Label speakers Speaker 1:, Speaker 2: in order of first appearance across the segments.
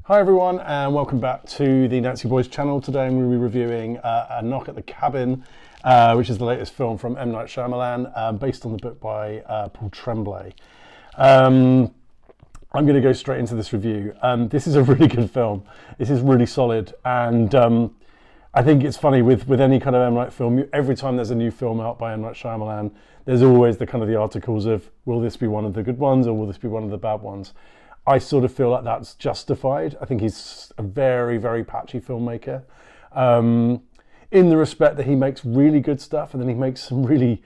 Speaker 1: Hi everyone, and welcome back to the Nancy Boys channel. Today I'm going to be reviewing A Knock at the Cabin, which is the latest film from M Night Shayamalan, based on the book by Paul Tremblay. I'm going to go straight into this review. This is a really good film. This is really solid, and I think it's funny with any kind of M Night film, every time there's a new film out by M Night Shayamalan, there's always the kind of the articles of, will this be one of the good ones or will this be one of the bad ones? I sort of feel like that's justified. I think he's a very, very patchy filmmaker, in the respect that he makes really good stuff and then he makes some really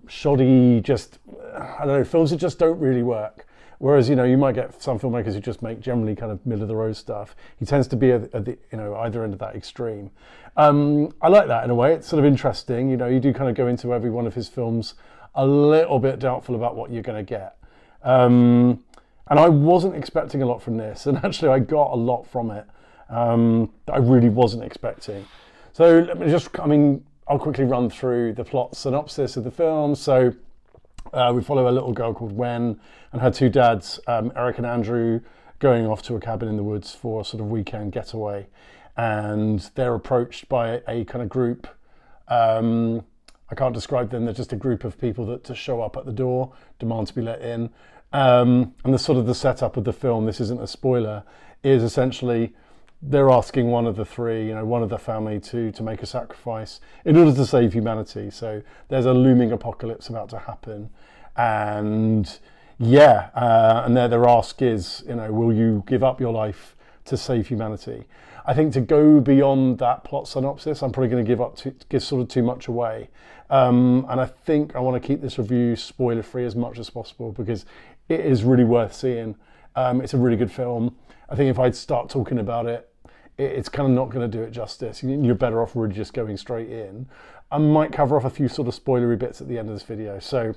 Speaker 1: shoddy, I don't know, films that just don't really work. Whereas, you might get some filmmakers who just make generally kind of middle of the road stuff. He tends to be at the, either end of that extreme. I like that in a way. It's sort of interesting. You do kind of go into every one of his films a little bit doubtful about what you're going to get. And I wasn't expecting a lot from this, and actually I got a lot from it that I really wasn't expecting. So let me I'll quickly run through the plot synopsis of the film. So we follow a little girl called Wen and her two dads, Eric and Andrew, going off to a cabin in the woods for a sort of weekend getaway. And they're approached by a kind of group. I can't describe them. They're just a group of people that to show up at the door, demand to be let in. And the sort of the setup of the film, this isn't a spoiler, is essentially they're asking one of the three, one of the family to make a sacrifice in order to save humanity. So there's a looming apocalypse about to happen. And and their ask is, will you give up your life to save humanity? I think to go beyond that plot synopsis, I'm probably going to give sort of too much away. And I think I want to keep this review spoiler free as much as possible because it is really worth seeing. It's a really good film. I think if I'd start talking about it, it's kind of not going to do it justice. You're better off really just going straight in. I might cover off a few sort of spoilery bits at the end of this video. So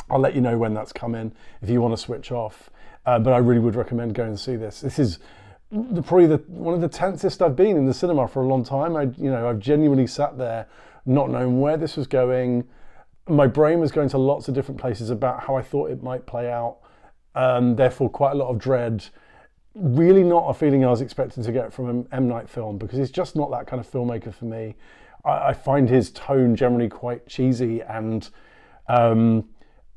Speaker 1: I'll let you know when that's coming if you want to switch off. But I really would recommend going and see this. This is probably one of the tensest I've been in the cinema for a long time. I've genuinely sat there not knowing where this was going. My brain was going to lots of different places about how I thought it might play out. Therefore, quite a lot of dread. Really not a feeling I was expecting to get from an M Night film because he's just not that kind of filmmaker for me. I find his tone generally quite cheesy and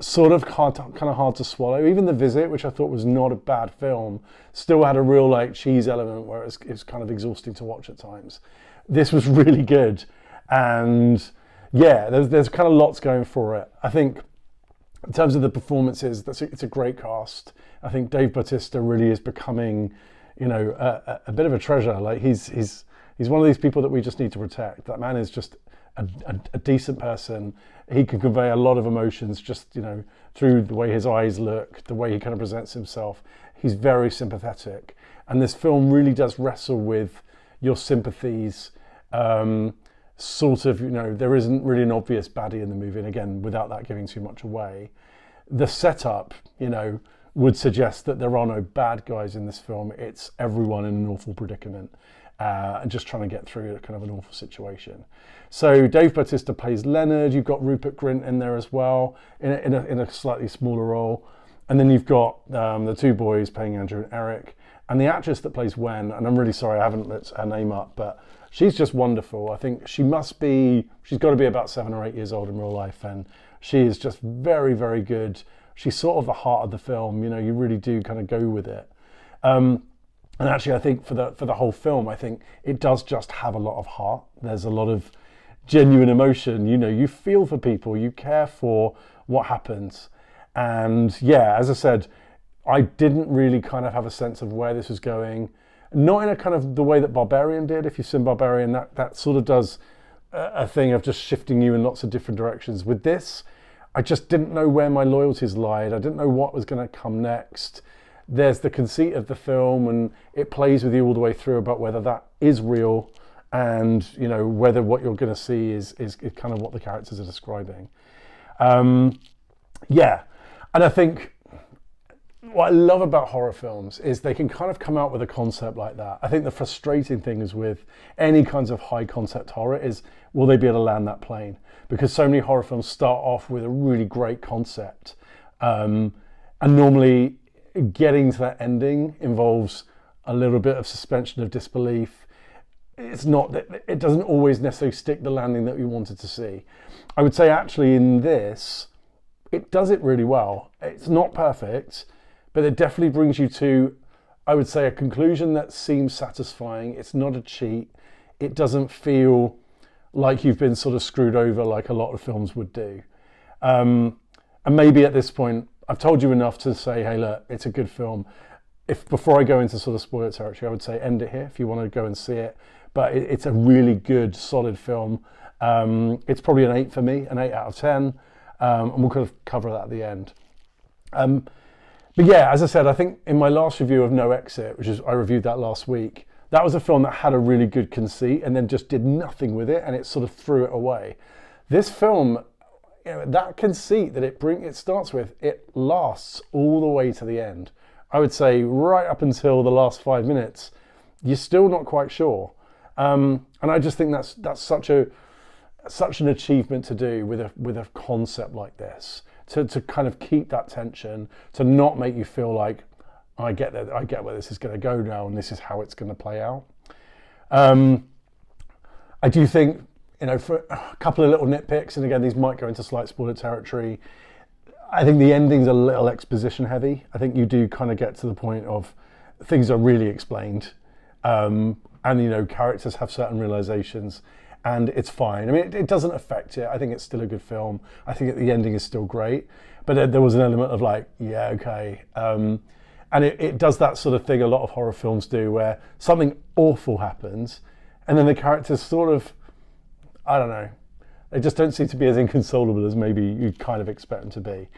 Speaker 1: sort of kind of hard to swallow. Even The Visit, which I thought was not a bad film, still had a real cheese element where it was kind of exhausting to watch at times. This was really good, and there's kind of lots going for it. I think in terms of the performances, it's a great cast. I think Dave Bautista really is becoming, a bit of a treasure. He's one of these people that we just need to protect. That man is just a decent person. He can convey a lot of emotions just, through the way his eyes look, the way he kind of presents himself. He's very sympathetic. And this film really does wrestle with your sympathies. There isn't really an obvious baddie in the movie. And again, without that giving too much away, the setup, would suggest that there are no bad guys in this film. It's everyone in an awful predicament. And just trying to get through a kind of an awful situation. So Dave Bautista plays Leonard. You've got Rupert Grint in there as well, in a slightly smaller role. And then you've got the two boys playing Andrew and Eric. And the actress that plays Wen, and I'm really sorry I haven't looked her name up, but she's just wonderful. I think she's got to be about 7 or 8 years old in real life. And she is just very, very good. She's sort of the heart of the film. You really do kind of go with it. And actually, I think for the whole film, I think it does just have a lot of heart. There's a lot of genuine emotion. You feel for people, you care for what happens. And as I said, I didn't really kind of have a sense of where this was going. Not in a kind of the way that Barbarian did. If you've seen Barbarian, that sort of does a thing of just shifting you in lots of different directions. With this, I just didn't know where my loyalties lied. I didn't know what was going to come next. There's the conceit of the film and it plays with you all the way through about whether that is real and, whether what you're going to see is kind of what the characters are describing. And I think what I love about horror films is they can kind of come out with a concept like that. I think the frustrating thing is with any kinds of high concept horror is, will they be able to land that plane? Because so many horror films start off with a really great concept. And normally getting to that ending involves a little bit of suspension of disbelief. It doesn't always necessarily stick the landing that you wanted to see. I would say actually in this, it does it really well. It's not perfect, but it definitely brings you to, I would say, a conclusion that seems satisfying. It's not a cheat. It doesn't feel like you've been sort of screwed over like a lot of films would do. And maybe at this point, I've told you enough to say, hey, look, it's a good film. If before I go into sort of spoiler territory, I would say end it here if you want to go and see it. But it's a really good, solid film. It's probably an 8 for me, an 8 out of 10. And we'll kind of cover that at the end. But yeah, as I said, I think in my last review of No Exit, which is I reviewed that last week, that was a film that had a really good conceit and then just did nothing with it, and it sort of threw it away. This film, that conceit that it starts with, it lasts all the way to the end. I would say right up until the last 5 minutes, you're still not quite sure. And I just think that's such an achievement to do with a concept like this, to kind of keep that tension, to not make you feel like I get where this is going to go now, and this is how it's going to play out. I do think, for a couple of little nitpicks, and again, these might go into slight spoiler territory. I think the ending's a little exposition heavy. I think you do kind of get to the point of things are really explained, and characters have certain realizations, and it's fine. I mean, it doesn't affect it. I think it's still a good film. I think the ending is still great, but there was an element of like, yeah, okay. And it does that sort of thing a lot of horror films do, where something awful happens, and then the characters sort of, I don't know, they just don't seem to be as inconsolable as maybe you'd kind of expect them to be.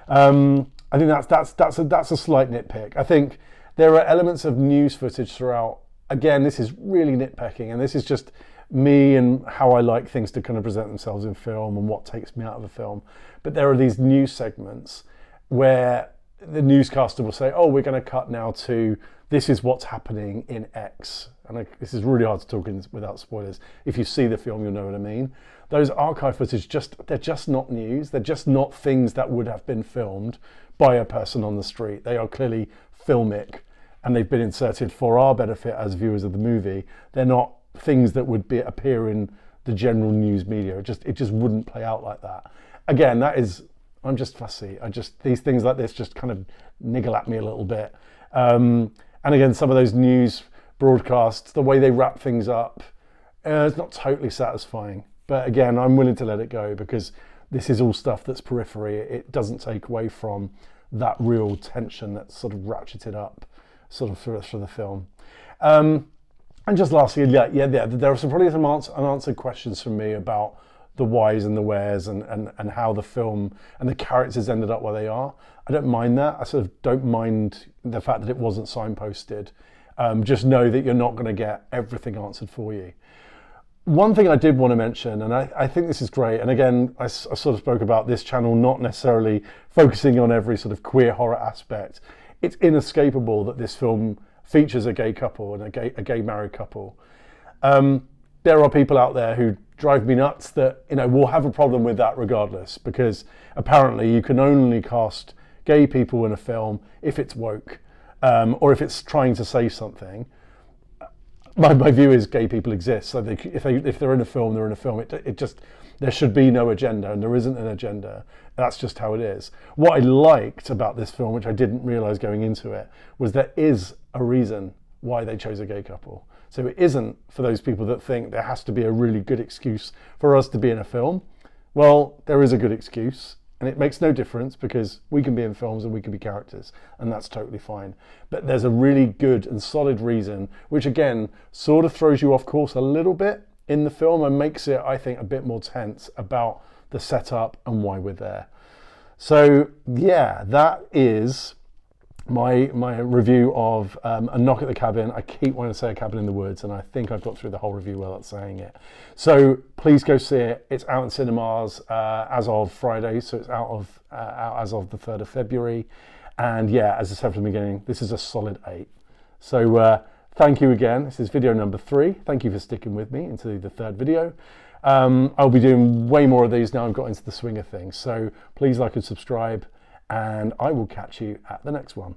Speaker 1: I think that's a slight nitpick. I think there are elements of news footage throughout. Again, this is really nitpicking, and this is just me and how I like things to kind of present themselves in film and what takes me out of a film. But there are these news segments where the newscaster will say, oh, we're going to cut now to this is what's happening in X. And this is really hard to talk in without spoilers. If you see the film, you'll know what I mean. Those archive footage, they're just not news. They're just not things that would have been filmed by a person on the street. They are clearly filmic, and they've been inserted for our benefit as viewers of the movie. They're not things that would appear in the general news media. It just wouldn't play out like that. Again, I'm just fussy. These things like this just kind of niggle at me a little bit. And again, some of those news broadcasts, the way they wrap things up, it's not totally satisfying. But again, I'm willing to let it go because this is all stuff that's periphery. It doesn't take away from that real tension that's sort of ratcheted up sort of through the film. And just lastly, there are probably some unanswered questions from me about the whys and the wheres and how the film and the characters ended up where they are. I don't mind that. I sort of don't mind the fact that it wasn't signposted. Just know that you're not going to get everything answered for you. One thing I did want to mention, and I think this is great, and again, I sort of spoke about this channel not necessarily focusing on every sort of queer horror aspect. It's inescapable that this film features a gay couple and a gay married couple. There are people out there who drive me nuts that will have a problem with that regardless, because apparently you can only cast gay people in a film if it's woke, or if it's trying to say something. My view is gay people exist, so if they're in a film, they're in a film. There should be no agenda, and there isn't an agenda. That's just how it is. What I liked about this film, which I didn't realise going into it, was there is a reason why they chose a gay couple. So it isn't for those people that think there has to be a really good excuse for us to be in a film. Well, there is a good excuse, and it makes no difference because we can be in films and we can be characters, and that's totally fine. But there's a really good and solid reason, which again, sort of throws you off course a little bit in the film and makes it, I think, a bit more tense about the setup and why we're there. So yeah, that is my review of A Knock at the Cabin. I keep wanting to say A Cabin in the Woods, and I think I've got through the whole review without saying it. So please go see it. It's out in cinemas as of Friday, so it's out as of the 3rd of February. And yeah, as I said from the beginning, this is a solid 8. So thank you again. This is video number 3. Thank you for sticking with me into the 3rd video. I'll be doing way more of these now I've got into the swing of things. So please like and subscribe, and I will catch you at the next one.